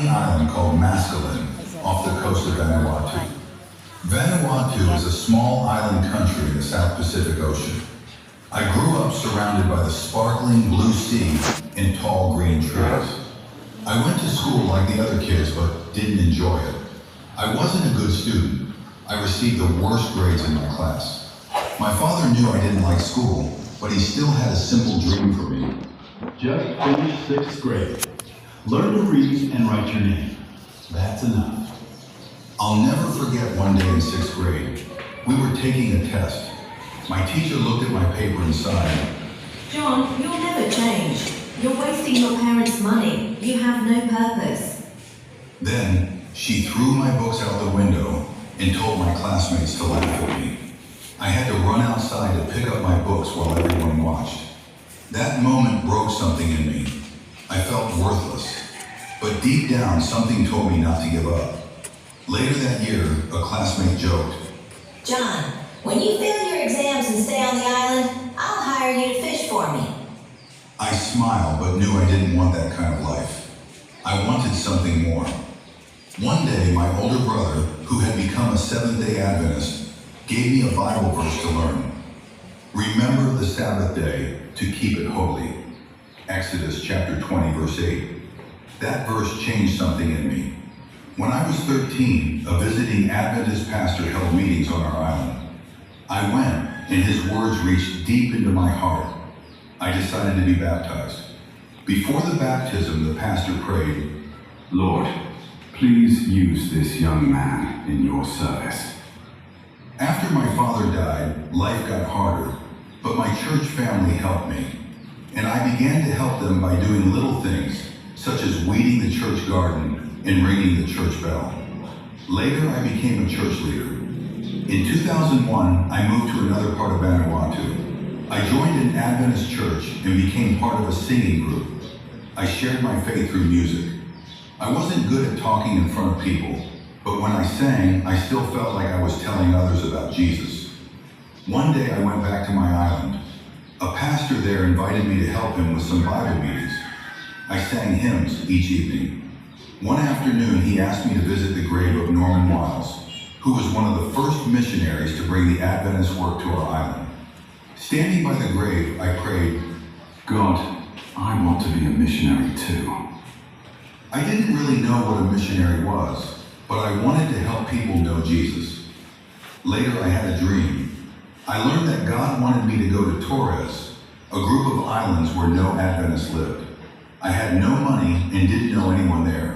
tiny island called Masculine off the coast of Vanuatu. Vanuatu is a small island country in the South Pacific Ocean. I grew up surrounded by the sparkling blue sea and tall green trees. I went to school like the other kids but didn't enjoy it. I wasn't a good student. I received the worst grades in my class. My father knew I didn't like school, but he still had a simple dream for me. Just finish 6th grade. Learn to read and write your name. That's enough. I'll never forget one day in 6th grade. We were taking a test. My teacher looked at my paper and sighed. John, you'll never change. You're wasting your parents' money. You have no purpose. Then she threw my books out the window and told my classmates to laugh at me. I had to run outside to pick up my books while everyone watched. That moment broke something in me. I felt worthless. But deep down, something told me not to give up. Later that year, a classmate joked, John, when you fail your exams and stay on the island, I'll hire you to fish for me. I smiled but knew I didn't want that kind of life. I wanted something more. One day, my older brother, who had become a Seventh-day Adventist, gave me a Bible verse to learn. Remember the Sabbath day to keep it holy. Exodus chapter 20, verse 8. That verse changed something in me. When I was 13, a visiting Adventist pastor held meetings on our island. I went, and his words reached deep into my heart. I decided to be baptized. Before the baptism, the pastor prayed, Lord, please use this young man in your service. After my father died, life got harder, but my church family helped me. And I began to help them by doing little things, such as weeding the church garden and ringing the church bell. Later, I became a church leader. In 2001, I moved to another part of Vanuatu. I joined an Adventist church and became part of a singing group. I shared my faith through music. I wasn't good at talking in front of people, but when I sang, I still felt like I was telling others about Jesus. One day I went back to my island. A pastor there invited me to help him with some Bible meetings. I sang hymns each evening. One afternoon, he asked me to visit the grave of Norman Wiles, who was one of the first missionaries to bring the Adventist work to our island. Standing by the grave, I prayed, God, I want to be a missionary too. I didn't really know what a missionary was, but I wanted to help people know Jesus. Later, I had a dream. I learned that God wanted me to go to Torres, a group of islands where no Adventists lived. I had no money and didn't know anyone there.